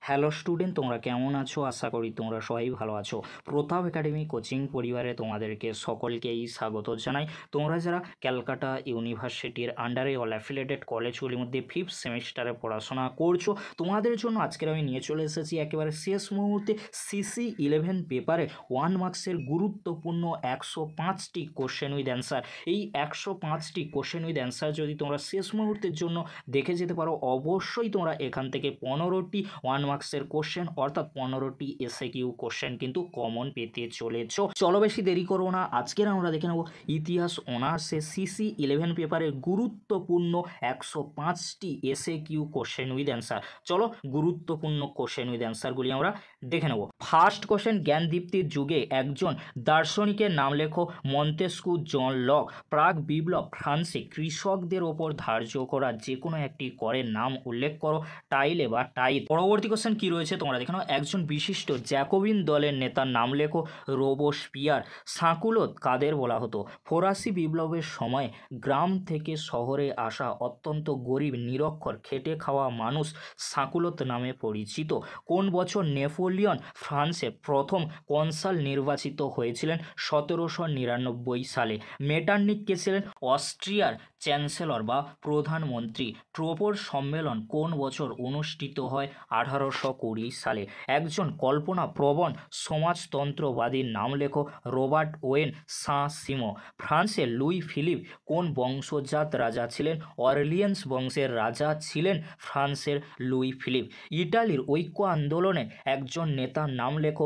Hello student, তোমরা কেমন আছো? আশা করি তোমরা সবাই ভালো আছো। প্রতাপ একাডেমি কোচিং পরিবারে তোমাদেরকে সকলকেই স্বাগত জানাই। তোমরা যারা ক্যালকাটা ইউনিভার্সিটির আন্ডারে অল অ্যাফিলিয়েটেড কলেজগুলির মধ্যে 5th সেমিস্টারে পড়াশোনা করছো, তোমাদের জন্য আজকের আমি নিয়ে চলে এসেছি একেবারে শেষ মুহূর্তে CC11 পেপারে 1 মার্কসের গুরুত্বপূর্ণ 105টি কোশ্চেন উইথ অ্যান্সার। এই 105টি কোশ্চেন উইথ অ্যান্সার যদি তোমরা শেষ মুহূর্তের জন্য দেখে যেতে পারো, অবশ্যই তোমরা এখান থেকে 15টি 1 মার্কসের কোশ্চেন অর্থাৎ 15টি এসএকিউ কোশ্চেন কিন্তু কমন পেতে চলেছ। চলো বেশি দেরি করবো না, আজকের আমরা দেখে নেব ইতিহাস অনার্সে CC11 পেপারের গুরুত্বপূর্ণ 105টি এসএকিউ কোশ্চেন উইথ অ্যান্সার। চলো গুরুত্বপূর্ণ কোশ্চেন উইথ অ্যান্সারগুলি আমরা দেখে নেব। ফার্স্ট কোশ্চেন, জ্ঞানদীপ্তির যুগে একজন দার্শনিকের নাম লেখো। Montesquieu, John Locke. প্রাক বিপ্লব ফ্রান্সে কৃষকদের ওপর ধার্য করা যে কোনো একটি করের নাম উল্লেখ করো। টাইলে বা টাইদ। পরবর্তী কোশ্চেন কি রয়েছে তোমরা দেখে নাও। একজন বিশিষ্ট জ্যাকোবিন দলের নেতার নাম লেখো। রোবোস্পিয়ার। সাকুলত কাদের বলা হতো? ফরাসি বিপ্লবের সময় গ্রাম থেকে শহরে আসা অত্যন্ত গরিব নিরক্ষর খেটে খাওয়া মানুষ সাকুলত নামে পরিচিত। কোন বছর নেপোলিয়ন ফ্রান্সে প্রথম কনসাল নির্বাচিত হয়েছিলেন? 1799 সালে। মেটার্নিক কে ছিলেন? অস্ট্রিয়ার চ্যান্সেলর বা প্রধানমন্ত্রী। ট্রোপোর সম্মেলন কোন বছর অনুষ্ঠিত হয়? 1820 সালে। একজন কল্পনাপ্রবণ সমাজতন্ত্রবাদীর নাম লেখো। রবার্ট ওয়েন সাঁ সিমো। ফ্রান্সের লুই ফিলিপ কোন বংশজাত রাজা ছিলেন? অরলিয়েন্স বংশের রাজা ছিলেন ফ্রান্সের লুই ফিলিপ। ইটালির ঐক্য আন্দোলনে একজন নেতার নাম লেখো।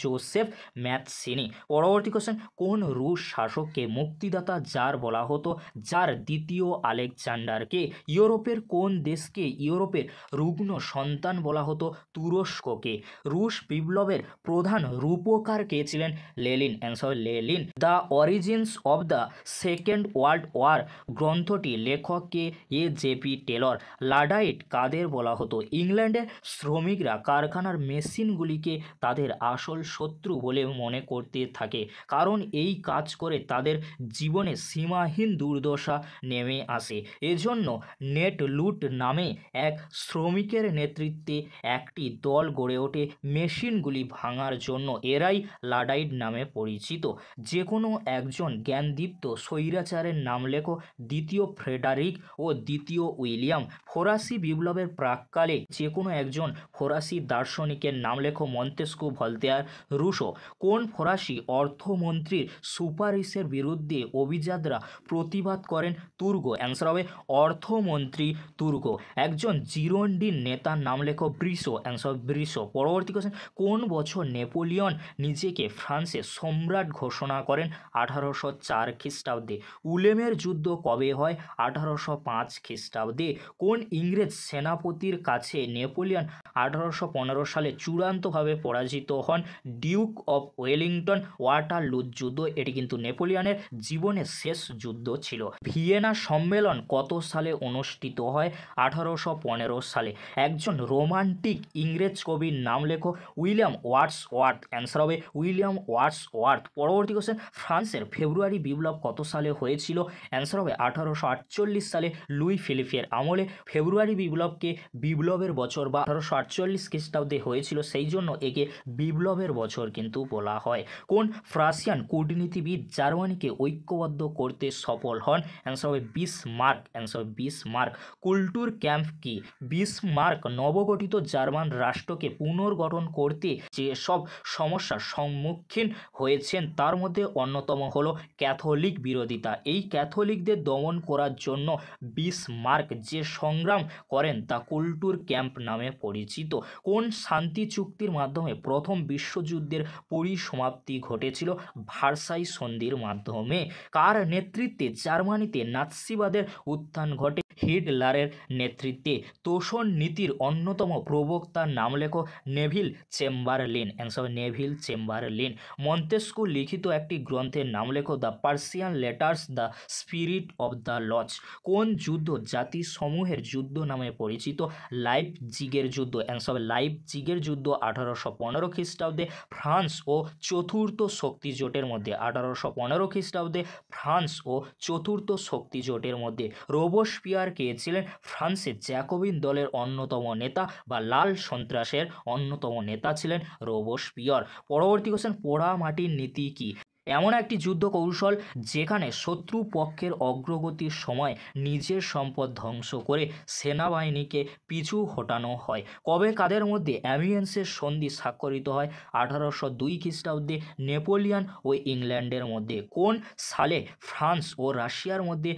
জোসেফ ম্যাথসিনি। পরবর্তী কোশ্চেন, কোন রুশ শাসককে মুক্তিদাতা জার বলা হতো? জার দ্বিতীয় আলেকজান্ডারকে। ইউরোপের কোন দেশকে ইউরোপের রুগ্ন সন্তান বলা হতো? তুরস্ককে। রুশ বিপ্লবের প্রধান রূপকার কে ছিলেন? Lenin. Answer Lenin. The origins of the second world war গ্রন্থটি লেখক কে? AJP Taylor. লাডাইট কাদের বলা হতো? ইংল্যান্ডের শ্রমিকরা কারখানার মেশিনগুলিকে তাদের আসল শত্রু বলে মনে করতে থাকে, কারণ এই কাজ করে তাদের জীবনে সীমাহীন দুর্দশা নেমে আসে। এজন্য নেট লুট নামে এক শ্রমিকের নেতৃত্বে একটি দল গড়ে ওঠে মেশিনগুলি ভাঙার জন্য। এরাই লাডাইট নামে পরিচিত। যে কোনো একজন জ্ঞানদীপ্ত স্বৈরাচারের নাম লেখো। দ্বিতীয় ফ্রেডারিক ও দ্বিতীয় উইলিয়াম। ফরাসি বিপ্লবের প্রাককালে যে কোনো একজন ফরাসি দার্শনিকের নাম লেখো। Montesquieu, Voltaire, Rousseau. কোন ফরাসি অর্থমন্ত্রীর সুপারিশের বিরুদ্ধে অভিজাতরা প্রতিবাদ করেন? তুর্গো। অ্যান্সার হবে অর্থমন্ত্রী তুর্গো। একজন জিরোন্ডিন নেতার নাম লেখো। ব্রিসো। অ্যান্সার ব্রিসো। পরবর্তী কোশ্চেন, কোন বছর নেপোলিয়ন নিজেকে ফ্রান্সের সম্রাট ঘোষণা করেন? 1804 খ্রিস্টাব্দে। উলেমের যুদ্ধ কবে হয়? 1805 খ্রিস্টাব্দে। কোন ইংরেজ সেনাপতির কাছে নেপোলিয়ন 1815 সালে চূড়ান্তভাবে পরাজিত হন? Duke of Wellington. ওয়াটারলু যুদ্ধ, এটি কিন্তু নেপোলিয়নের জীবনের শেষ যুদ্ধ ছিল। ভিয়েনা সম্মেলন কত সালে অনুষ্ঠিত হয়? 1815 সালে। একজন রোমান্টিক ইংরেজ কবির নাম লেখো। William Wordsworth. অ্যান্সার হবে উইলিয়াম ওয়ার্ডসওয়ার্থ। পরবর্তী কোশ্চেন, ফ্রান্সের ফেব্রুয়ারি বিপ্লব কত সালে হয়েছিল? অ্যান্সার হবে 1848 সালে। লুই ফিলিপের আমলে ফেব্রুয়ারি বিপ্লবকে বিপ্লবের বছর বা 1848 খ্রিস্টাব্দে হয়েছিল, সেই জন্য একে বিপ্লবের বছর কিন্তু বলা হয়। কোন ফ্রান্সিয়ান কূটনীতিবিদ জার্মানিকে ঐক্যবদ্ধ করতে সফল হন? অ্যান্সার হবে Bismarck. Answer Bismarck. Kulturkampf কি? বিসমার্ক নবগঠিত জার্মান রাষ্ট্রকে পুনর্গঠন করতে যেসব সমস্যার সম্মুখীন হয়েছেন তার মধ্যে অন্যতম হলো ক্যাথলিক বিরোধিতা। এই ক্যাথলিকদের দমন করার জন্য বিসমার্ক যে সংগ্রাম করেন তা কুলটুর ক্যাম্প নামে পরিচিত। কোন শান্তি চুক্তির মাধ্যমে প্রথম বিশ্বযুদ্ধের পরিসমাপ্তি ঘটেছিল? ভার্সাই সন্ধির মাধ্যমে। কার নেতৃত্বে জার্মানিতে নাৎসিবাদের উত্থান ঘটে? হিটলারের নেতৃত্বে। তোষণ নীতির অন্যতম প্রবক্তার নাম লেখো। Neville Chamberlain. Answer Neville Chamberlain. Montesquieu লিখিত একটি গ্রন্থের নাম লেখো। The Persian letters, the spirit of the laws. কোন যুদ্ধ জাতিসমূহের যুদ্ধ নামে পরিচিত? লাইপজিগের যুদ্ধ। অ্যান্সার লাইপজিগের যুদ্ধ 1815 খ্রিস্টাব্দে ফ্রান্স ও চতুর্থ শক্তি জোটের মধ্যে। 1815 খ্রিস্টাব্দে ফ্রান্স ও চতুর্থ শক্তি জোটের মধ্যে। রোবোস্পিয়ার কে ছিলেন? ফ্রান্সের জ্যাকোবিন দলের অন্যতম নেতা বা লা লাল সন্ত্রাসের অন্যতম নেতা ছিলেন রোবসপিয়র। পরবর্তী কোশ্চেন, পোড়ামাটির নীতি কি? এমন একটি যুদ্ধ কৌশল যেখানে শত্রু পক্ষের অগ্রগতির সময় নিজের সম্পদ ধ্বংস করে সেনাবাহিনীকে পিছু হটানো হয়। কবে কাদের মধ্যে অ্যামিয়েন্সের সন্ধি স্বাক্ষরিত হয়? 1802 খ্রিস্টাব্দে নেপোলিয়ন ও ইংল্যান্ডের মধ্যে। কোন সালে ফ্রান্স ও রাশিয়ার মধ্যে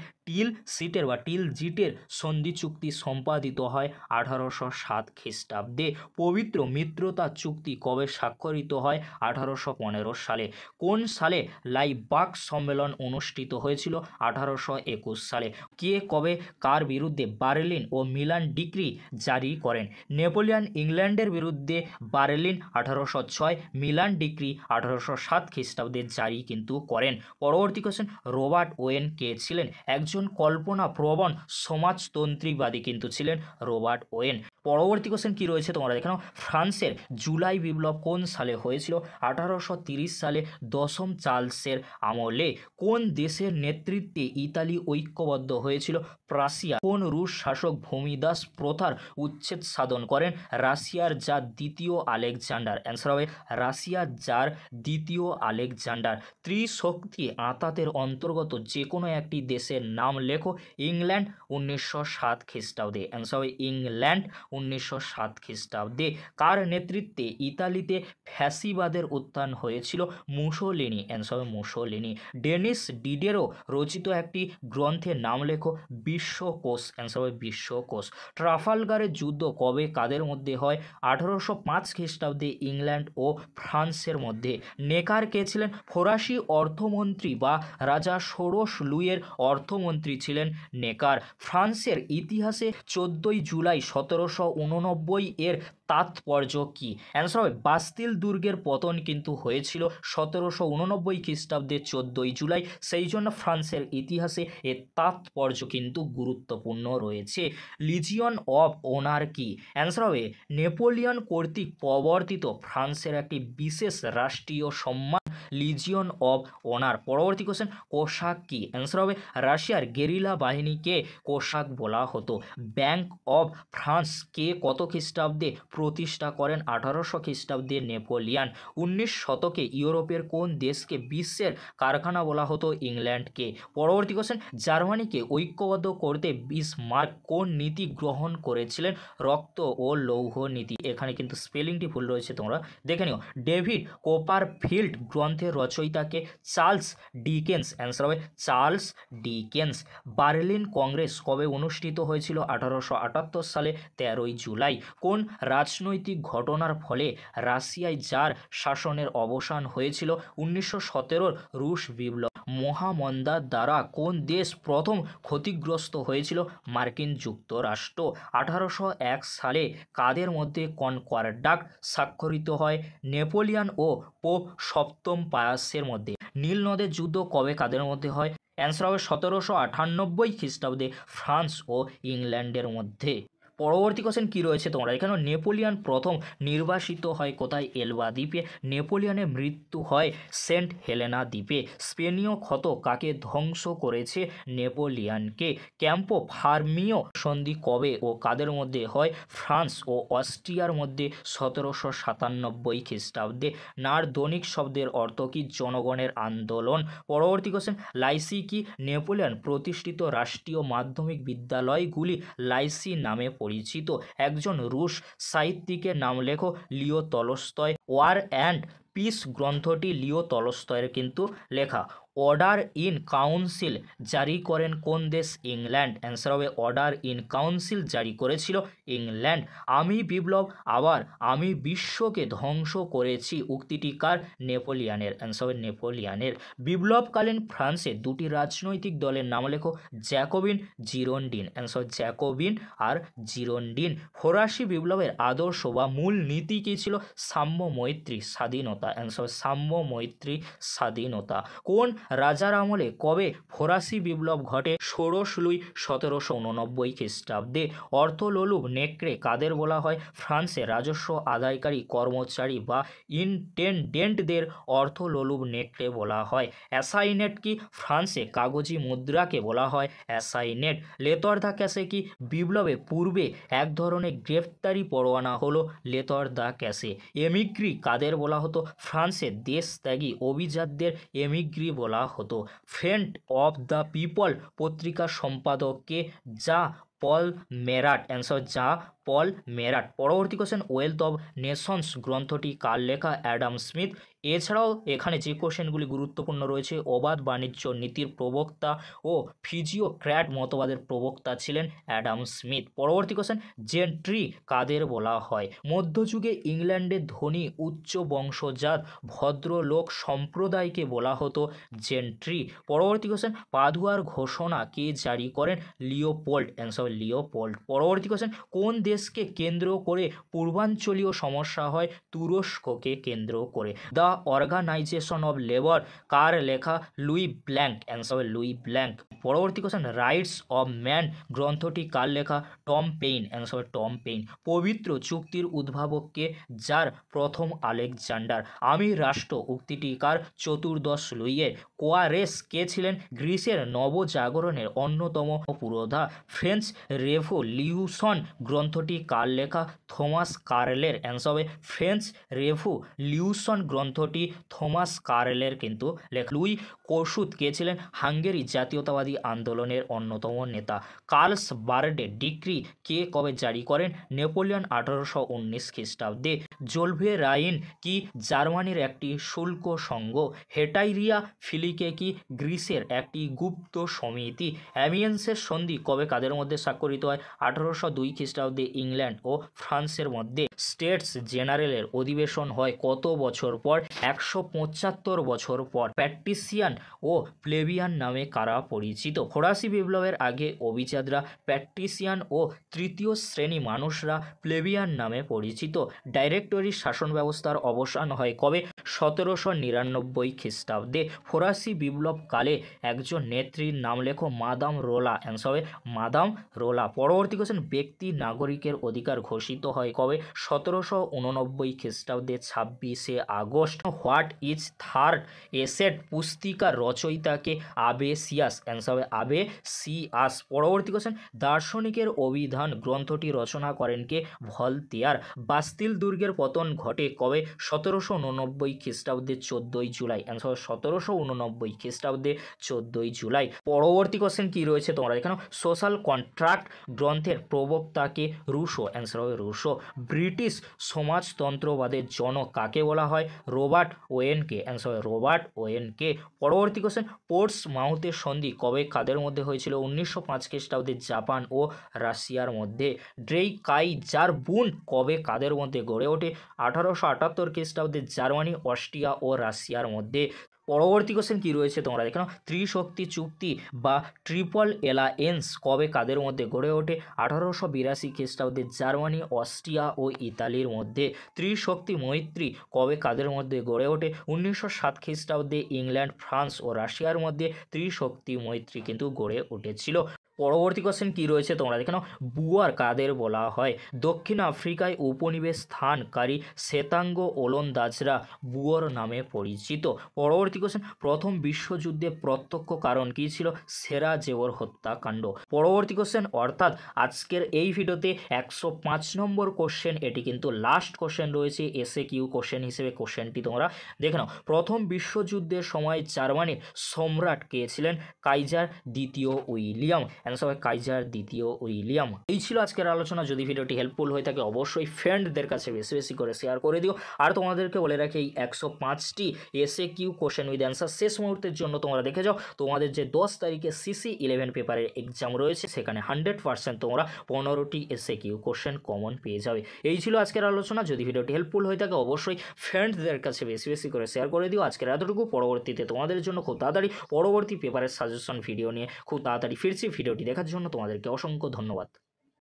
টিলজিটের সন্ধি চুক্তি সম্পাদিত হয়? 1807 খ্রিস্টাব্দে। পবিত্র মিত্রতা চুক্তি কবে স্বাক্ষরিত হয়? 1815 সালে। কোন সালে লাইবাক সম্মেলন অনুষ্ঠিত হয়েছিল? 1821 সালে। কে কবে কার বিরুদ্ধে বার্লিন ও মিলান ডিক্রি জারি করেন? নেপোলিয়ন ইংল্যান্ডের বিরুদ্ধে বার্লিন 1806, মিলান ডিক্রি 1807 খ্রিস্টাব্দে জারি কিন্তু করেন। পরবর্তী কোশ্চেন, রবার্ট ওয়েন কে ছিলেন? একজন কল্পনাপ্রবণ সমাজতন্ত্রীবাদী কিন্তু ছিলেন রবার্ট ওয়েন। পরবর্তী কোশ্চেন কি রয়েছে তোমরা দেখে নাও। ফ্রান্সের জুলাই বিপ্লব কোন সালে হয়েছিল? 1830 সালে দশম চার্লসের আমলে। কোন দেশের নেতৃত্বে ইতালি ঐক্যবদ্ধ হয়েছিল? প্রাশিয়া। কোন রুশ শাসক ভূমিদাস প্রথার উচ্ছেদ সাধন করেন? রাশিয়ার জার দ্বিতীয় আলেকজান্ডার। অ্যান্সার হবে রাশিয়ার জার দ্বিতীয় আলেকজান্ডার। ত্রিশক্তি আঁতাতের অন্তর্গত যে কোনো একটি দেশের নাম লেখো। ইংল্যান্ড 1907 খ্রিস্টাব্দে। অ্যান্সার হবে ইংল্যান্ড 1907 খ্রিস্টাব্দে। কার নেতৃত্বে ইতালিতে ফ্যাসিবাদের উত্থান হয়েছিল? মুসোলিনি। অ্যান্সার হবে মুসোলিনি। ডেনিস ডিডেরও রচিত একটি গ্রন্থের নাম লেখো। বিশ্বকোষ। অ্যান্সার হবে বিশ্বকোষ। ট্রাফালগারের যুদ্ধ কবে কাদের মধ্যে হয়? 1805 খ্রিস্টাব্দে ইংল্যান্ড ও ফ্রান্সের মধ্যে। নেকার কে ছিলেন? ফরাসি অর্থমন্ত্রী বা রাজা ষোড়শ লুইয়ের অর্থমন্ত্রী ছিলেন নেকার। ফ্রান্সের ইতিহাসে 14ই জুলাই 1789 এর তাৎপর্য কি? অ্যান্সার হবে বাস্তিল দুর্গের পতন কিন্তু হয়েছিল 1789 খ্রিস্টাব্দে 14ই জুলাই। সেই জন্য ফ্রান্সের ইতিহাসে এর তাৎপর্য কিন্তু গুরুত্বপূর্ণ রয়েছে। লিজিয়ন অফ অনার কি? অ্যান্সার হবে নেপোলিয়ন কর্তৃক প্রবর্তিত ফ্রান্সের একটি বিশেষ রাষ্ট্রীয় সম্মান লিজিয়ন অফ অনার। পরবর্তী কোশ্চেন, কোষাক কি? অ্যান্সার হবে রাশিয়ার গেরিলা বাহিনীকে কোষাক বলা হতো। ব্যাংক অফ ফ্রান্স কে কত খ্রিস্টাব্দে প্রতিষ্ঠা করেন? 1800 খ্রিস্টাব্দে নেপোলিয়ন। 19 শতকে ইউরোপের কোন দেশকে বিশ্বের কারখানা বলা হতো? ইংল্যান্ডকে। পরবর্তী কোশ্চেন, জার্মানিকে ঐক্যবদ্ধ করতে বিসমার্ক কোন নীতি গ্রহণ করেছিলেন? রক্ত ও লৌহ নীতি। এখানে কিন্তু স্পেলিংটি ভুল রয়েছে, তোমরা দেখে নিও। ডেভিড কোপারফিল্ড গ্রন্থের রচয়িতাকে? Charles Dickens. অ্যান্সার হবে চার্লস ডিকেন্স। বার্লিন কংগ্রেস কবে অনুষ্ঠিত হয়েছিল? 1878 সালে 13ই জুলাই। কোন রাজনৈতিক ঘটনার ফলে রাশিয়ায় জার শাসনের অবসান হয়েছিল? 1917 রুশ বিপ্লব। মহামন্দার দ্বারা কোন দেশ প্রথম ক্ষতিগ্রস্ত হয়েছিল? মার্কিন যুক্তরাষ্ট্র। 1801 সালে কাদের মধ্যে কনকর্ডাট স্বাক্ষরিত হয়? নেপোলিয়ন ও পোপ সপ্তম পায়াসের মধ্যে। নীল নদের যুদ্ধ কবে কাদের মধ্যে হয়? অ্যান্সার হবে 1798 খ্রিস্টাব্দে ফ্রান্স ও ইংল্যান্ডের মধ্যে। পরবর্তী কোশ্চেন কি রয়েছে তোমরা এখানে। নেপোলিয়ন প্রথম নির্বাসিত হয় কোথায়? এলবা দ্বীপে। নেপোলিয়নের মৃত্যু হয় সেন্ট হেলেনা দ্বীপে। স্পেনীয় ক্ষত কাকে ধ্বংস করেছে? নেপোলিয়নকে। ক্যাম্পো ফার্মিও সন্ধি কবে ও কাদের মধ্যে হয়? ফ্রান্স ও অস্ট্রিয়ার মধ্যে 1797 খ্রিস্টাব্দে। নারদনিক শব্দের অর্থ কি? জনগণের আন্দোলন। পরবর্তী কোশ্চেন, লাইসি কি? নেপোলিয়ন প্রতিষ্ঠিত রাষ্ট্রীয় মাধ্যমিক বিদ্যালয়গুলি লাইসি নামে পরিচিত। একজন রুশ সাহিত্যিকের নাম লেখো। লিও তলস্তয়। ওয়ার অ্যান্ড পিস গ্রন্থটি লিও তলস্তয়ের কিন্তু লেখা। অর্ডার ইন কাউন্সিল জারি করেন কোন দেশ? ইংল্যান্ড। অ্যান্সার হবে অর্ডার ইন কাউন্সিল জারি করেছিল ইংল্যান্ড। আমি বিপ্লব আবার আমি বিশ্বকে ধ্বংস করেছি উক্তিটি কার? নেপোলিয়নের। অ্যান্সার হবে নেপোলিয়নের। বিপ্লবকালীন ফ্রান্সে দুটি রাজনৈতিক দলের নাম লেখো। জ্যাকোবিন, জিরোন্ডিন। অ্যান্সার জ্যাকোবিন আর জিরোন্ডিন। ফরাসি বিপ্লবের আদর্শ বা মূল নীতি কী ছিল? সাম্য, মৈত্রী, স্বাধীনতা। স্বাধীনতা, অ্যান্সার সাম্য মৈত্রী স্বাধীনতা। কোন রাজার আমলে কবে ফরাসি বিপ্লব ঘটে? ষোড়শ লুই 1789 খ্রিস্টাব্দে। অর্থলোলুপ নেকড়ে কাদের বলা হয়? ফ্রান্সে রাজস্ব আদায়কারী কর্মচারী বা ইনটেনডেন্টদের অর্থলোলুপ নেকড়ে বলা হয়। অ্যাসাইনেট কি? ফ্রান্সে কাগজি মুদ্রাকে বলা হয় অ্যাসাইনেট। লেতর দ্য ক্যাসে কি? বিপ্লবে পূর্বে এক ধরনের গ্রেফতারি পরোয়ানা হলো লেতর দ্য ক্যাসে। এমিগ্রি কাদের বলা হতো? ফ্রান্সের দেশত্যাগী অভিজাতদের এমিগ্রি বলা হতো। ফ্রেন্ড অফ দ্য পিপল পত্রিকার সম্পাদককে? যা পল মেরাট, অ্যান্সার যা পল মেরাট। পরবর্তী কোশ্চেন, ওয়েলথ অফ নেশনস গ্রন্থটি কার লেখা? Adam Smith. এছাড়াও এখানে যে কোশ্চেনগুলি গুরুত্বপূর্ণ রয়েছে, অবাধ বাণিজ্য নীতির প্রবক্তা ও ফিজিওক্র্যাট মতবাদের প্রবক্তা ছিলেন অ্যাডাম স্মিথ। পরবর্তী কোশ্চেন, জেন্ট্রি কাদের বলা হয়? মধ্যযুগে ইংল্যান্ডের ধনী উচ্চ বংশজাত ভদ্রলোক সম্প্রদায়কে বলা হতো জেন্ট্রি। পরবর্তী কোশ্চেন, পাদুয়ার ঘোষণা কে জারি করেন? Leopold, answer Leopold. পরবর্তী কোশ্চেন, কোন দেশকে কেন্দ্র করে পূর্বাঞ্চলীয় সমস্যা হয়? তুরস্ককে কেন্দ্র করে। দ্য অর্গানাইজেশন অফ লেবার কার লেখা? Louis Blanc, answer Louis Blanc. পরবর্তী কোশ্চেন, রাইটস অফ ম্যান গ্রন্থটি কার লেখা? Tom Paine, answer Tom Paine. পবিত্র চুক্তির উদ্ভাবককে? যার প্রথম আলেকজান্ডার। আমি রাষ্ট্র উক্তিটি কার? চতুর্দশ লুইয়ের। কোয়ারেস কে ছিলেন? গ্রিসের নবজাগরণের অন্যতম পুরোধা। ফ্রেঞ্চ রেভলিউশন গ্রন্থটি কার লেখা? থমাস কার্লের, অ্যান্সার হবে ফ্রেঞ্চ রেভলিউশন গ্রন্থটি থমাস কার্লের কিন্তু লেখা। লুই কসুত কে ছিলেন? হাঙ্গেরি জাতীয়তাবাদী আন্দোলনের অন্যতম নেতা। কার্লস বার্ডে ডিক্রি কে কবে জারি করেন? নেপোলিয়ন 1819 খ্রিস্টাব্দে। জোলভেরাইন কি? জার্মানির একটি শুল্ক সংঘ। হেটাইরিয়া ফিলিকে কি? গ্রিসের একটি গুপ্ত সমিতি। অ্যামিয়েন্সের সন্ধি কবে কাদের মধ্যে স্বাক্ষরিত হয়? 1802 খ্রিস্টাব্দে ইংল্যান্ড ও ফ্রান্সের মধ্যে। স্টেটস জেনারেলের অধিবেশন হয় কত বছর পর? 175 বছর পর। প্যাট্রিসিয়ান ও প্লেবিয়ান নামে কারা পরিচিত? ফরাসি বিপ্লবের আগে অভিজাতরা প্যাট্রিসিয়ান ও তৃতীয় শ্রেণী মানুষরা প্লেবিয়ান নামে পরিচিত। ডাইরেক্টরি শাসন ব্যবস্থার অবসান হয় কবে? 1799 খ্রিস্টাব্দে। ফরাসি বিপ্লবকালে একজন নেত্রীর নাম লেখো? মাদাম রোলা, অ্যান্সার হবে মাদাম রোলা। পরবর্তী কোশ্চেন, ব্যক্তি নাগরিকের অধিকার ঘোষিত হয় কবে? 1789 খ্রিস্টাব্দে 26শে August. What is third estate পুস্তিকার রচয়িতাকে? আবেসিয়াস, অ্যান্সার হবে আবেসিয়াস। পরবর্তী কোশ্চেন, দার্শনিকের অভিধান গ্রন্থটি রচনা করেন কে? ভলতেয়ার। বাস্তিল দুর্গের পতন ঘটে কবে? 1789 খ্রিস্টাব্দে 14ই জুলাই, অ্যান্সার 1789 খ্রিস্টাব্দে 14ই জুলাই। পরবর্তী কোশ্চেন কি রয়েছে তোমরা এখানে? সোশ্যাল কন্ট্রাক্ট গ্রন্থের প্রবক্তাকে? রুশো, অ্যান্সার হবে রুশো। ব্রিটিশ সমাজতন্ত্রবাদের জনক কাকে বলা হয়? রবার্ট ওয়েনকে, অ্যান্সার হবে রবার্ট ওয়েনকে। পরবর্তী কোশ্চেন, পোর্টসমাউথের সন্ধি কবে কাদের মধ্যে হয়েছিল? 1905 খ্রিস্টাব্দে জাপান ও রাশিয়ার মধ্যে। ড্রেইকাইজারবুন্ড কবে কাদের মধ্যে গড়ে ওঠে? 1878 খ্রিস্টাব্দে জার্মানি, অস্ট্রিয়া ও রাশিয়ার মধ্যে। পরবর্তী কোশ্চেন কি রয়েছে তোমরা দেখো? ত্রিশক্তি চুক্তি বা ট্রিপল এলায়েন্স কবে কাদের মধ্যে গড়ে ওঠে? 1882 খ্রিস্টাব্দে জার্মানি, অস্ট্রিয়া ও ইতালির মধ্যে। ত্রিশক্তি মৈত্রী কবে কাদের মধ্যে গড়ে ওঠে? 1907 খ্রিস্টাব্দে ইংল্যান্ড, ফ্রান্স ও রাশিয়ার মধ্যে ত্রিশক্তি মৈত্রী কিন্তু গড়ে উঠেছিল। পরবর্তী কোশ্চেন কি রয়েছে তোমরা দেখে নাও? বুয়ার কাদের বলা হয়? দক্ষিণ আফ্রিকায় উপনিবেশ স্থানকারী শ্বেতাঙ্গ ওলন্দাজরা বুয়র নামে পরিচিত। পরবর্তী কোশ্চেন, প্রথম বিশ্বযুদ্ধে প্রত্যক্ষ কারণ কী ছিল? সেরাজেভোর হত্যাকাণ্ড। পরবর্তী কোশ্চেন, অর্থাৎ আজকের এই ভিডিওতে 105 নম্বর কোশ্চেন, এটি কিন্তু লাস্ট কোশ্চেন রয়েছে এসএ কিউ কোশ্চেন হিসেবে। কোশ্চেনটি তোমরা দেখে নাও। প্রথম বিশ্বযুদ্ধের সময় জার্মানির সম্রাট কে ছিলেন? কাইজার দ্বিতীয় উইলিয়াম, অ্যান্সার হবে কাইজার দ্বিতীয় উইলিয়াম। এই ছিল আজকের আলোচনা। যদি ভিডিওটি হেল্পফুল হয়ে থাকে অবশ্যই ফ্রেন্ডদের কাছে বেশি বেশি করে শেয়ার করে দিও। আর তোমাদেরকে বলে রাখি, এই 105টি S A Q question with answer শেষ মুহূর্তের জন্য তোমরা দেখে যাও। তোমাদের যে 10 তারিখে সিসি 11 পেপারের এক্সাম রয়েছে, সেখানে 100% তোমরা 15টি এসএ কিউ কোশ্চেন কমন পেয়ে যাবে। এই ছিল আজকের আলোচনা। যদি ভিডিওটি হেল্পফুল হয়ে থাকে অবশ্যই ফ্রেন্ডদের কাছে বেশি বেশি করে শেয়ার করে দিও। আজকের এতটুকু। পরবর্তীতে তোমাদের জন্য খুব তাড়াতাড়ি পরবর্তী পেপারের সাজেশন ভিডিও নিয়ে খুব তাড়াতাড়ি ফিরছি। ভিডিওটি দেখার জন্য তোমাদেরকে অসংখ্য ধন্যবাদ।